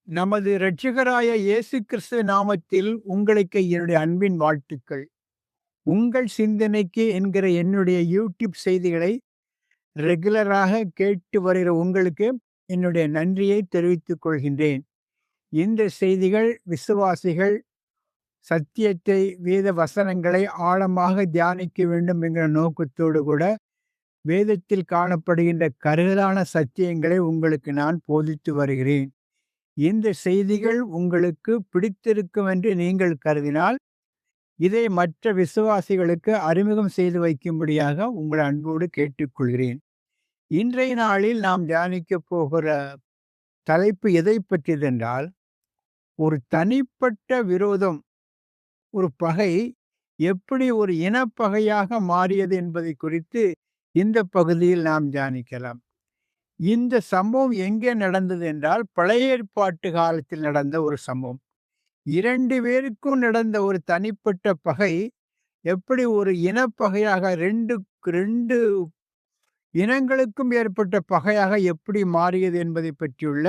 நமது இரட்சகராய இயேசு கிறிஸ்து நாமத்தில் உங்களுக்கு என்னுடைய அன்பின் வாழ்த்துக்கள். உங்கள் சிந்தனைக்கு என்கிற என்னுடைய யூடியூப் செய்திகளை ரெகுலராக கேட்டு வருகிற உங்களுக்கு என்னுடைய நன்றியை தெரிவித்துக் கொள்கின்றேன். இந்த செய்திகள் விசுவாசிகள் சத்தியத்தை, வேத வசனங்களை ஆழமாக தியானிக்க வேண்டும் என்கிற நோக்கத்தோடு கூட வேதத்தில் காணப்படுகின்ற கருகலான சத்தியங்களை உங்களுக்கு நான் போதித்து வருகிறேன். இந்த செய்திகள் உங்களுக்கு பிடித்திருக்கும் என்று நீங்கள் கருதினால், இதை மற்ற விசுவாசிகளுக்கு அறிமுகம் செய்து வைக்கும்படியாக உங்கள் அன்போடு கேட்டுக்கொள்கிறேன். இன்றைய நாளில் நாம் தியானிக்கப் போகிற தலைப்பு எதை பற்றியதென்றால், ஒரு தனிப்பட்ட விரோதம், ஒரு பகை எப்படி ஒரு இனப்பகையாக மாறியது என்பதை குறித்து இந்த பகுதியில் நாம் தியானிக்கலாம். இந்த சம்பவம் எங்கே நடந்தது என்றால், பழைய ஏற்பாட்டு காலத்தில் நடந்த ஒரு சம்பவம். 2 பேருக்கும் நடந்த ஒரு தனிப்பட்ட பகை, எப்படி ஒரு இனப்பகையாக 2 இனங்களுக்கும் ஏற்பட்ட பகையாக எப்படி மாறியது என்பதை பற்றியுள்ள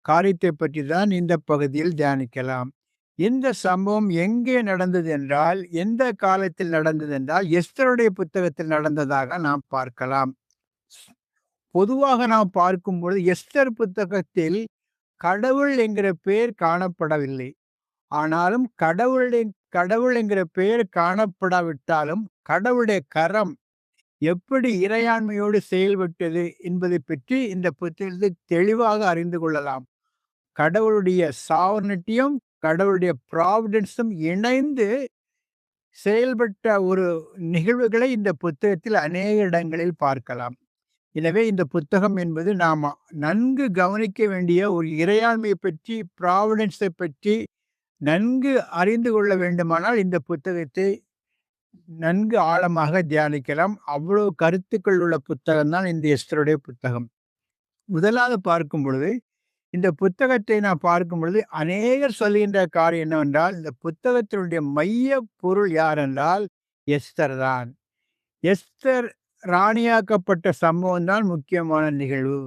காரியத்தை பற்றி தான் இந்த பகுதியில் தியானிக்கலாம். இந்த சம்பவம் எங்கே நடந்தது என்றால், எந்த காலத்தில் நடந்தது என்றால், எஸ்தருடைய புத்தகத்தில் நடந்ததாக நாம் பார்க்கலாம். பொதுவாக நாம் பார்க்கும்பொழுது எஸ்தர் புத்தகத்தில் கடவுள் என்கிற பெயர் காணப்படவில்லை. ஆனாலும் கடவுள் என்கிற பெயர் காணப்படாவிட்டாலும் கடவுளுடைய கரம் எப்படி இறையாண்மையோடு செயல்பட்டது என்பதை பற்றி இந்த புத்தகத்தில் தெளிவாக அறிந்து கொள்ளலாம். கடவுளுடைய சாவர்னிட்டியும் கடவுளுடைய ப்ராவிடன்ஸும் இணைந்து செயல்பட்ட ஒரு நிகழ்வுகளை இந்த புத்தகத்தில் அநேக இடங்களில் பார்க்கலாம். எனவே இந்த புத்தகம் என்பது நாம் நன்கு கவனிக்க வேண்டிய ஒரு இறையாண்மையை பற்றி, ப்ராவிடன்ஸை பற்றி நன்கு அறிந்து கொள்ள வேண்டுமானால் இந்த புத்தகத்தை நன்கு ஆழமாக தியானிக்கலாம். அவ்வளவு கருத்துக்கள் உள்ள புத்தகம் தான் இந்த எஸ்தருடைய புத்தகம். முதலாவது பார்க்கும் பொழுது, இந்த புத்தகத்தை நான் பார்க்கும் பொழுது அநேகர் சொல்கின்ற காரியம் என்னவென்றால், இந்த புத்தகத்தினுடைய மைய பொருள் யார் என்றால் எஸ்தர் தான். எஸ்தர் ராணியாக்கப்பட்ட சம்பவம் தான் முக்கியமான நிகழ்வு.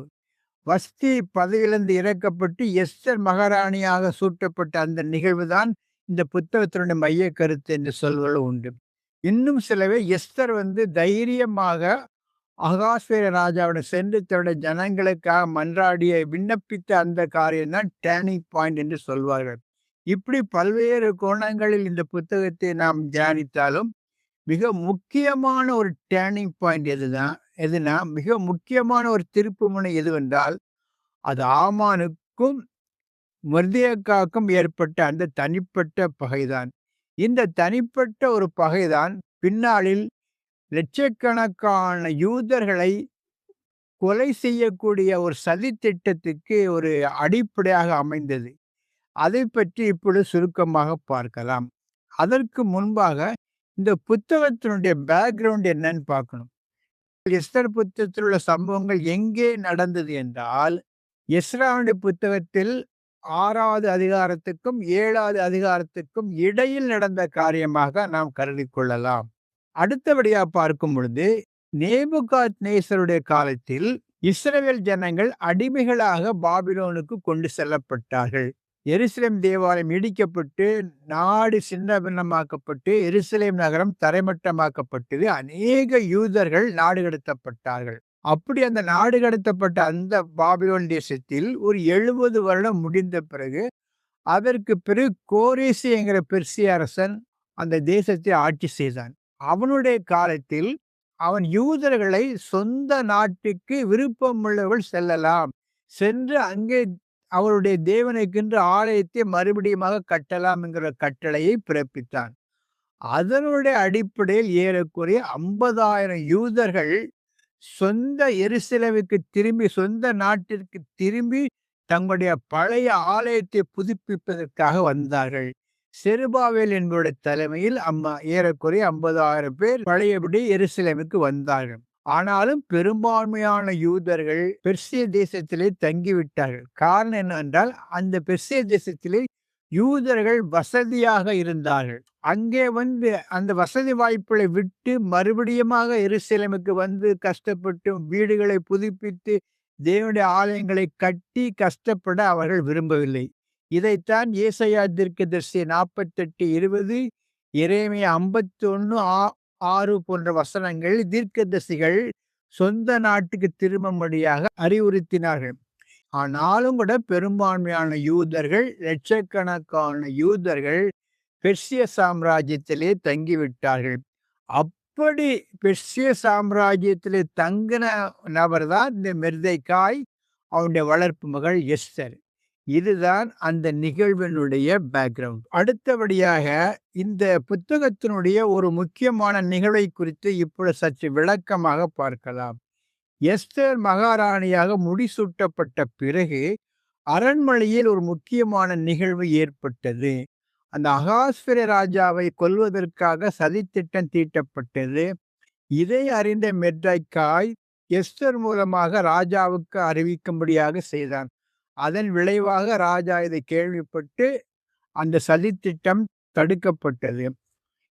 வஸ்தி பதவியிலிருந்து இறக்கப்பட்டு எஸ்தர் மகாராணியாக சூட்டப்பட்ட அந்த நிகழ்வு தான் இந்த புத்தகத்தினுடைய மைய கருத்து என்று சொல்வதும் உண்டு. இன்னும் சிலவே எஸ்தர் தைரியமாக அகாஸ்வேர ராஜாவிடம் சென்று தன்னுடைய ஜனங்களுக்காக மன்றாடிய விண்ணப்பித்த அந்த காரியம் தான் டேர்னிங் பாயிண்ட் என்று சொல்வார்கள். இப்படி பல்வேறு கோணங்களில் இந்த புத்தகத்தை நாம் தியானித்தாலும் மிக முக்கியமான ஒரு டேர்னிங் பாயிண்ட் எதுனா மிக முக்கியமான ஒரு திருப்பு முனை எதுவென்றால், அது ஆமானுக்கும் மொர்தெகாய்க்கும் ஏற்பட்ட அந்த தனிப்பட்ட பகைதான். இந்த தனிப்பட்ட ஒரு பகைதான் பின்னாளில் லட்சக்கணக்கான யூதர்களை கொலை செய்யக்கூடிய ஒரு சதி திட்டத்துக்கு ஒரு அடிப்படையாக அமைந்தது. அதை பற்றி இப்பொழுது சுருக்கமாக பார்க்கலாம். அதற்கு முன்பாக இந்த புத்தகத்தினுடைய பேக்ரவுண்ட் என்னன்னு பார்க்கணும். எஸ்தர் புத்தகத்தில் உள்ள சம்பவங்கள் எங்கே நடந்தது என்றால், எஸ்ராவுடைய புத்தகத்தில் 6வது அதிகாரத்துக்கும் 7வது அதிகாரத்துக்கும் இடையில் நடந்த காரியமாக நாம் கருதி கொள்ளலாம். அடுத்தபடியா பார்க்கும் பொழுது, நேபுகாத்நேசருடைய காலத்தில் இஸ்ரவேல் ஜனங்கள் அடிமைகளாக பாபிலோனுக்கு கொண்டு செல்லப்பட்டார்கள். எருசலேம் தேவாலயம் இடிக்கப்பட்டு, நாடு சின்ன பின்னமாக்கப்பட்டு, எருசலேம் நகரம் தரைமட்டமாக்கப்பட்டது. அநேக யூதர்கள் நாடு கடத்தப்பட்டார்கள். அப்படி அந்த நாடு கடத்தப்பட்ட அந்த பாபிலோன் தேசத்தில் ஒரு 70 வருடம் முடிந்த பிறகு, அதற்கு பிறகு கோரேசு என்கிற பெர்சிய அரசன் அந்த தேசத்தை ஆட்சி செய்தான். அவனுடைய காலத்தில் அவன் யூதர்களை சொந்த நாட்டுக்கு விருப்பமுள்ளவர்கள் செல்லலாம், சென்று அங்கே அவருடைய தேவனுக்கென்று ஆலயத்தை மறுபடியுமாக கட்டலாம் என்கிற கட்டளையை பிறப்பித்தான். அதனுடைய அடிப்படையில் ஏறக்குறைய 50,000 யூதர்கள் சொந்த எருசலேமுக்கு திரும்பி, சொந்த நாட்டிற்கு திரும்பி தங்களுடைய பழைய ஆலயத்தை புதுப்பிப்பதற்காக வந்தார்கள். செருபாவேல் என்பவருடைய தலைமையில் ஏறக்குறைய 50,000 பேர் பழையபடி எருசலேமுக்கு வந்தார்கள். ஆனாலும் பெரும்பான்மையான யூதர்கள் பெர்சிய தேசத்திலே தங்கிவிட்டார்கள். காரணம் என்னவென்றால், அந்த பெர்சிய தேசத்திலே யூதர்கள் வசதியாக இருந்தார்கள். அங்கே அந்த வசதி வாய்ப்புகளை விட்டு மறுபடியுமாக எருசலேமுக்கு கஷ்டப்பட்டு வீடுகளை புதுப்பித்து தேவனுடைய ஆலயங்களை கட்டி கஷ்டப்பட அவர்கள் விரும்பவில்லை. இதைத்தான் ஏசாயா தீர்க்கதரிசி 48:20, எரேமியா 51:6 போன்ற வசனங்கள் தீர்க்கதரிசிகள் சொந்த நாட்டுக்கு திரும்பும்படியாக அறிவுறுத்தினார்கள். ஆனாலும் கூட பெரும்பான்மையான யூதர்கள், லட்சக்கணக்கான யூதர்கள் பெர்சிய சாம்ராஜ்யத்திலே தங்கிவிட்டார்கள். அப்படி பெர்சிய சாம்ராஜ்யத்திலே தங்கின நபர் தான் இந்த மெர்தெக்காய், அவனுடைய வளர்ப்பு மகள் எஸ்தர். இதுதான் அந்த நிகழ்வினுடைய பேக்ரவுண்ட். அடுத்தபடியாக இந்த புத்தகத்தினுடைய ஒரு முக்கியமான நிகழ்வை குறித்து இப்பொழுது சற்று விளக்கமாக பார்க்கலாம். எஸ்தர் மகாராணியாக முடிசூட்டப்பட்ட பிறகு அரண்மனையில் ஒரு முக்கியமான நிகழ்வு ஏற்பட்டது. அந்த அகாஸ்வேரு ராஜாவை கொல்வதற்காக சதித்திட்டம் தீட்டப்பட்டது. இதை அறிந்த மெர்தெக்காய் எஸ்தர் மூலமாக ராஜாவுக்கு அறிவிக்கும்படியாக செய்தான். அதன் விளைவாக ராஜா இதை கேள்விப்பட்டு அந்த சதித்திட்டம் தடுக்கப்பட்டது.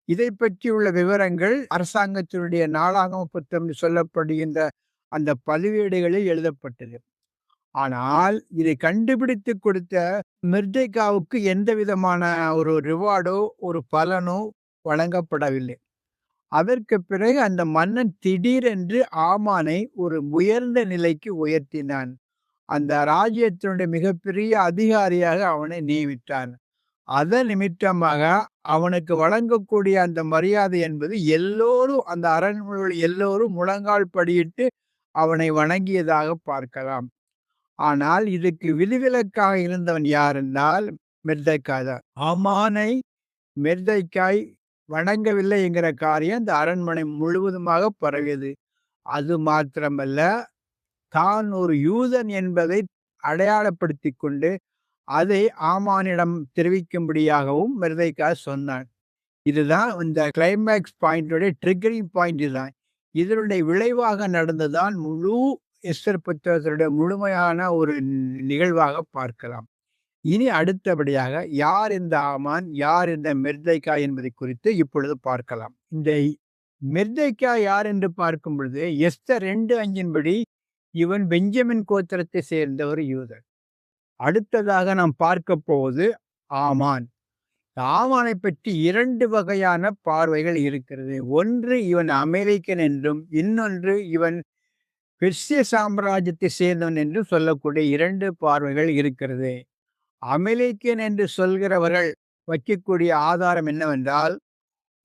இதை பற்றியுள்ள விவரங்கள் அரசாங்கத்தினுடைய நாளாகம புத்தகம் சொல்லப்படுகின்ற அந்த பதிவேடுகளில் எழுதப்பட்டது. ஆனால் இதை கண்டுபிடித்து கொடுத்த மெர்தெக்காவுக்கு எந்த விதமான ஒரு ரிவார்டோ ஒரு பலனோ வழங்கப்படவில்லை. அதற்கு பிறகு அந்த மன்னன் திடீரென்று ஆமானை ஒரு உயர்ந்த நிலைக்கு உயர்த்தினான். அந்த ராஜ்யத்தினுடைய மிகப்பெரிய அதிகாரியாக அவனை நியமித்தான். அதன் நிமித்தமாக அவனுக்கு வழங்கக்கூடிய அந்த மரியாதை என்பது எல்லோரும், அந்த அரண்மனையில் எல்லோரும் முழங்கால் படியிட்டு அவனை வணங்கியதாக பார்க்கலாம். ஆனால் இதுக்கு விதிவிலக்காக இருந்தவன் யார் என்றால் மெர்தெக்காய் தான். ஆமானை மெர்தெக்காய் வணங்கவில்லை என்கிற காரியம் இந்த அரண்மனை முழுவதுமாக பரவியது. அது மாத்திரமல்ல, தான் ஒரு யூதன் என்பதை அடையாளப்படுத்திக் கொண்டு அதை ஆமானிடம் தெரிவிக்கும்படியாகவும் மெர்தெக்காய் சொன்னான். இதுதான் இந்த கிளைமேக்ஸ் பாயிண்டோட ட்ரிகரிங் பாயிண்ட். இதுதான் இதனுடைய விளைவாக நடந்ததான் முழு எஸ்தர் புத்தகத்தினுடைய முழுமையான ஒரு நிகழ்வாக பார்க்கலாம். இனி அடுத்தபடியாக யார் இந்த ஆமான், யார் இந்த மெர்தெக்காய் என்பதை குறித்து இப்பொழுது பார்க்கலாம். இந்த மெர்தெக்காய் யார் என்று பார்க்கும் பொழுது எஸ்தர் 2:5 இவன் பெஞ்சமின் கோத்திரத்தை சேர்ந்த ஒரு யூதர். அடுத்ததாக நாம் பார்க்க போவது ஆமான். ஆமானை பற்றி 2 வகையான பார்வைகள் இருக்கிறது. ஒன்று, இவன் அமெரிக்கன் என்றும், இன்னொன்று இவன் பெர்சிய சாம்ராஜ்யத்தை சேர்ந்தவன் என்று சொல்லக்கூடிய 2 பார்வைகள் இருக்கிறது. அமெரிக்கன் என்று சொல்கிறவர்கள் வைக்கக்கூடிய ஆதாரம் என்னவென்றால்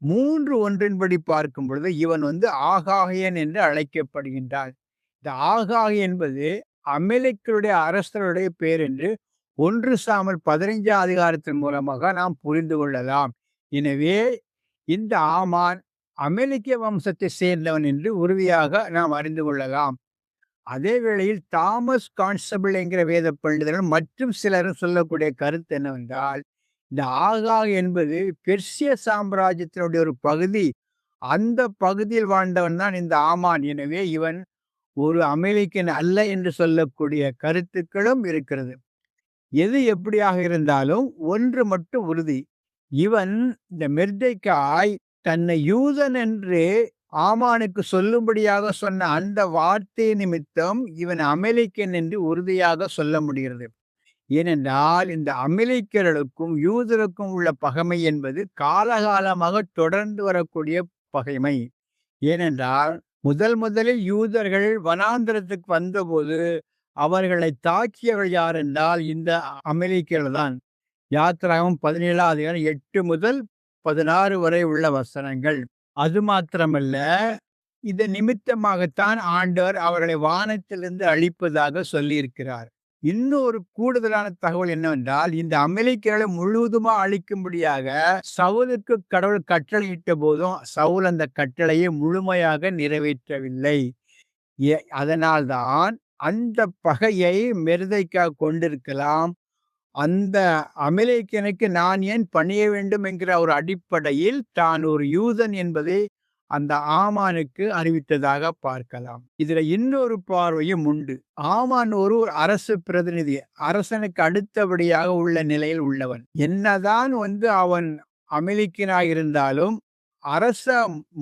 3:1 பார்க்கும் பொழுது இவன் ஆகாகியன் என்று அழைக்கப்படுகின்றான். இந்த ஆகாகி என்பது அமெரிக்கருடைய அரசருடைய பேர் என்று 1 சாமுவேல் 15 அதிகாரத்தின் மூலமாக நாம் புரிந்து கொள்ளலாம். எனவே இந்த ஆமான் அமெரிக்க வம்சத்தை சேர்ந்தவன் என்று உறுதியாக நாம் அறிந்து கொள்ளலாம். அதே வேளையில் தாமஸ் கான்ஸ்டபிள் என்கிற வேத பண்டிதர்கள் மற்றும் சிலரும் சொல்லக்கூடிய கருத்து என்னவென்றால், இந்த ஆகாக் என்பது பெர்சிய சாம்ராஜ்யத்தினுடைய ஒரு பகுதி. அந்த பகுதியில் வாழ்ந்தவன் தான் இந்த ஆமான். எனவே இவன் ஒரு அமெரிக்கன் அல்ல என்று சொல்லக்கூடிய கருத்துக்களும் இருக்கிறது. எது எப்படியாக இருந்தாலும் ஒன்று மட்டும் உறுதி. இவன், இந்த மெர்தெக்காய், தன்னை யூதன் என்று ஆமானுக்கு சொல்லும்படியாக சொன்ன அந்த வார்த்தை நிமித்தம் இவன் அமெரிக்கன் என்று உறுதியாக சொல்ல முடிகிறது. ஏனென்றால் இந்த அமெரிக்கர்களுக்கும் யூதருக்கும் உள்ள பகைமை என்பது காலகாலமாக தொடர்ந்து வரக்கூடிய பகைமை. ஏனென்றால் முதலில் யூதர்கள் வனாந்திரத்துக்கு வந்தபோது அவர்களை தாக்கியவர்கள் யார் என்றால் இந்த அமெரிக்கர்கள் தான். யாத்திராகமம் 17 8 முதல் 16 வரை உள்ள வசனங்கள். அது மாத்திரமல்ல, இதன் நிமித்தமாகத்தான் ஆண்டவர் அவர்களை வானத்திலிருந்து அழிப்பதாக சொல்லியிருக்கிறார். இன்னொரு கூடுதலான தகவல் என்னவென்றால், இந்த அமெரிக்கர்களை முழுவதுமா அழிக்கும்படியாக சவுலுக்கு கடவுள் கட்டளையிட்ட போதும் சவுல் அந்த கட்டளையை முழுமையாக நிறைவேற்றவில்லை. அதனால்தான் அந்த பகையை மெர்தெக்காய் கொண்டிருக்கலாம். அந்த அமெரிக்கனுக்கு நான் ஏன் பணிய வேண்டும் என்கிற ஒரு அடிப்படையில் தான் ஒரு யூதன் என்பதை அந்த ஆமானுக்கு அறிவித்ததாக பார்க்கலாம். இதுல இன்னொரு பார்வையும் உண்டு. ஆமான் ஒரு அரசு பிரதிநிதி, அரசனுக்கு அடுத்தபடியாக உள்ள நிலையில் உள்ளவன். என்னதான் அவன் அமெரிக்கனாக இருந்தாலும் அரச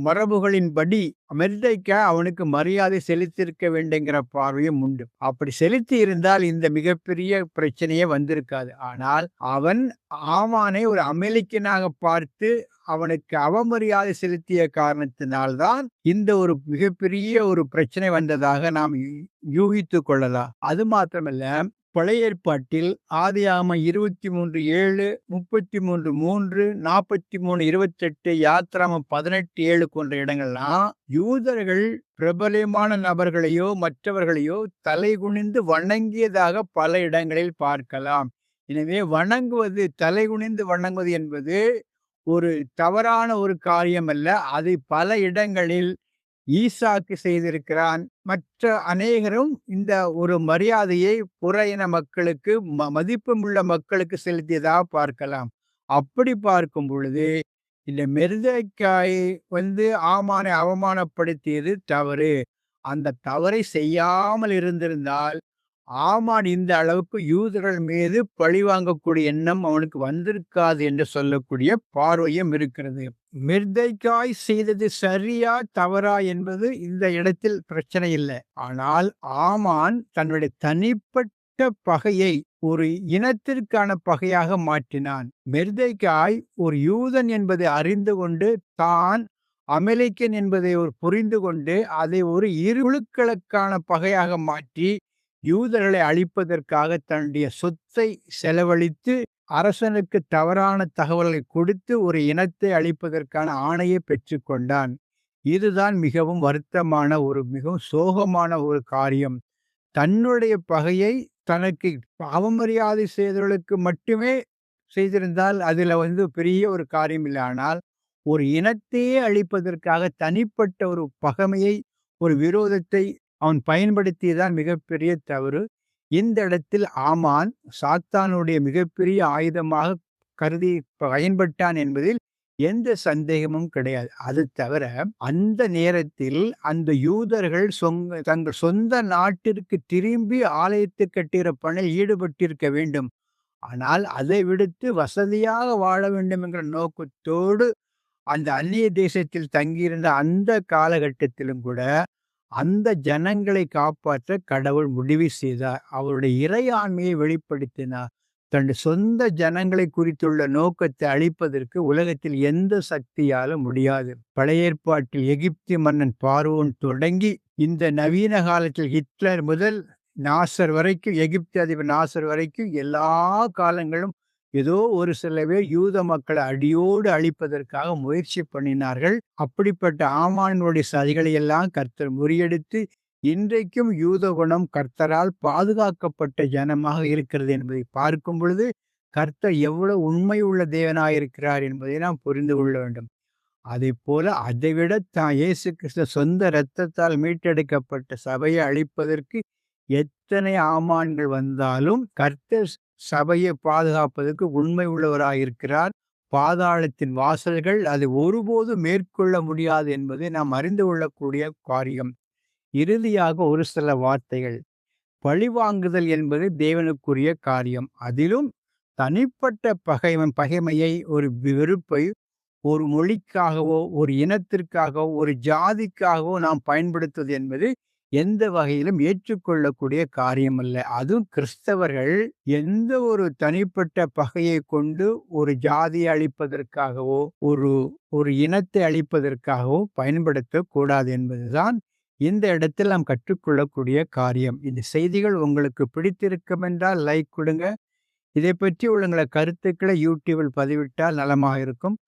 மரபுகளின்படி மெர்தெக்காய் அவனுக்கு மரியாதை செலுத்தியிருக்க வேண்டுங்கிற பார்வையும் உண்டு. அப்படி செலுத்தி இருந்தால் இந்த மிகப்பெரிய பிரச்சனையே வந்திருக்காது. ஆனால் அவன் ஆமானை ஒரு அமெரிக்கனாக பார்த்து அவனுக்கு அவமரியாதை செலுத்திய காரணத்தினால்தான் இந்த ஒரு மிகப்பெரிய ஒரு பிரச்சனை வந்ததாக நாம் யூகித்துக் கொள்ளலாம். அது மாத்திரமல்ல, பழைய ஏற்பாட்டில் ஆதியாகமம் 23:7, 33:3, 43:28, யாத்திராகமம் 18:7 போன்ற இடங்கள்லாம் யூதர்கள் பிரபலமான நபர்களையோ மற்றவர்களையோ தலைகுனிந்து வணங்கியதாக பல இடங்களில் பார்க்கலாம். எனவே தலைகுனிந்து வணங்குவது என்பது ஒரு தவறான ஒரு காரியம் அல்ல. அதை பல இடங்களில் ஈசாக்கு செய்திருக்கிறான். மற்ற அநேகரும் இந்த ஒரு மரியாதையை புற இன மக்களுக்கு மதிப்புள்ள மக்களுக்கு செலுத்தியதாக பார்க்கலாம். அப்படி பார்க்கும் பொழுது இந்த மெர்தெக்காய் ஆமானை அவமானப்படுத்தியது தவறு. அந்த தவறை செய்யாமல் இருந்திருந்தால் ஆமான் இந்த அளவுக்கு யூதர்கள் மீது பழிவாங்கக்கூடிய எண்ணம் அவனுக்கு வந்திருக்காது என்று சொல்லக்கூடிய பார்வையும் இருக்கிறது. மெர்தெக்காய் செய்தது சரியா தவறா என்பது இந்த இடத்தில் பிரச்சனை இல்லை. ஆனால் ஆமான் தன்னுடைய தனிப்பட்ட பகையை ஒரு இனத்திற்கான பகையாக மாற்றினான். மெர்தெக்காய் ஒரு யூதன் என்பதை அறிந்து கொண்டு, தான் அமெரிக்கன் என்பதை புரிந்து கொண்டு, அதை ஒரு இருளுக்களுக்கான பகையாக மாற்றி யூதர்களை அழிப்பதற்காக தன்னுடைய சொத்தை செலவழித்து அரசனுக்கு தவறான தகவல்களை கொடுத்து ஒரு இனத்தை அழிப்பதற்கான ஆணையை பெற்றுக்கொண்டான். இதுதான் மிகவும் வருத்தமான மிகவும் சோகமான ஒரு காரியம். தன்னுடைய பகையை தனக்கு அவமரியாதை செய்தவர்களுக்கு மட்டுமே செய்திருந்தால் அதுல பெரிய ஒரு காரியம் இல்லை. ஆனால் ஒரு இனத்தையே அழிப்பதற்காக தனிப்பட்ட ஒரு பகைமையை, ஒரு விரோதத்தை அவன் பயன்படுத்தியதான் மிகப்பெரிய தவறு. இந்த இடத்தில் ஆமான் சாத்தானுடைய மிகப்பெரிய ஆயுதமாக கருதி பயன்பட்டான் என்பதில் எந்த சந்தேகமும் கிடையாது. அது தவிர அந்த நேரத்தில் அந்த யூதர்கள் தங்கள் சொந்த நாட்டிற்கு திரும்பி ஆலயத்தை கட்டுகிற பணியில் ஈடுபட்டிருக்க வேண்டும். ஆனால் அதை விடுத்து வசதியாக வாழ வேண்டும் என்கிற நோக்கத்தோடு அந்த அந்நிய தேசத்தில் தங்கியிருந்த அந்த காலகட்டத்திலும் கூட அந்த ஜனங்களை காப்பாற்ற கடவுள் முடிவு செய்தார். அவருடைய இறையாண்மையை வெளிப்படுத்தினார். தன்னுடைய சொந்த ஜனங்களை குறித்துள்ள நோக்கத்தை அழிப்பதற்கு உலகத்தில் எந்த சக்தியாலும் முடியாது. பழைய ஏற்பாட்டில் எகிப்திய மன்னன் பார்வோன் தொடங்கி இந்த நவீன காலத்தில் ஹிட்லர் முதல் நாசர் வரைக்கும், எகிப்து அதிபர் நாசர் வரைக்கும் எல்லா காலங்களும் ஏதோ ஒரு சில பேர் யூத மக்களை அடியோடு அழிப்பதற்காக முயற்சி பண்ணினார்கள். அப்படிப்பட்ட ஆமானுடைய சதிகளை எல்லாம் கர்த்தர் முறியடித்து இன்றைக்கும் யூத குணம் கர்த்தரால் பாதுகாக்கப்பட்ட ஜனமாக இருக்கிறது என்பதை பார்க்கும் பொழுது கர்த்தர் எவ்வளவு உண்மை உள்ள தேவனாயிருக்கிறார் என்பதை நாம் புரிந்து கொள்ள வேண்டும். அதே போல அதைவிட இயேசு கிறிஸ்து சொந்த இரத்தத்தால் மீட்டெடுக்கப்பட்ட சபையை அழிப்பதற்கு எத்தனை ஆமான்கள் வந்தாலும் கர்த்தர் சபையை பாதுகாப்பதற்கு உண்மை உள்ளவராயிருக்கிறார். பாதாளத்தின் வாசல்கள் அதை ஒருபோது மேற்கொள்ள முடியாது என்பதை நாம் அறிந்து கொள்ளக்கூடிய காரியம். இறுதியாக ஒரு சில வார்த்தைகள். பழிவாங்குதல் என்பது தேவனுக்குரிய காரியம். அதிலும் தனிப்பட்ட பகைமையை, ஒரு வெறுப்பை ஒரு மொழிக்காகவோ, ஒரு இனத்திற்காகவோ, ஒரு ஜாதிக்காகவோ நாம் பயன்படுத்துவது என்பது எந்த வகையிலும் ஏற்றுக்கொள்ளக்கூடிய காரியம் அல்ல. அதுவும் கிறிஸ்தவர்கள் எந்த ஒரு தனிப்பட்ட பகையை கொண்டு ஒரு ஜாதியை அழிப்பதற்காகவோ, ஒரு இனத்தை அழிப்பதற்காகவோ பயன்படுத்தக்கூடாது என்பதுதான் இந்த இடத்தில் நாம் கற்றுக்கொள்ளக்கூடிய காரியம். இந்த செய்திகள் உங்களுக்கு பிடித்திருக்கும் என்றால் லைக் கொடுங்க. இதை பற்றி உள்ள கருத்துக்களை யூடியூபில் பதிவிட்டால் நலமாக இருக்கும்.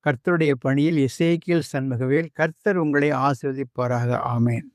கர்த்தருடைய பணியில் எசேக்கியேல் சண்முகவேல். கர்த்தர் உங்களை ஆசீர்வதிப்பாராக. ஆமென்.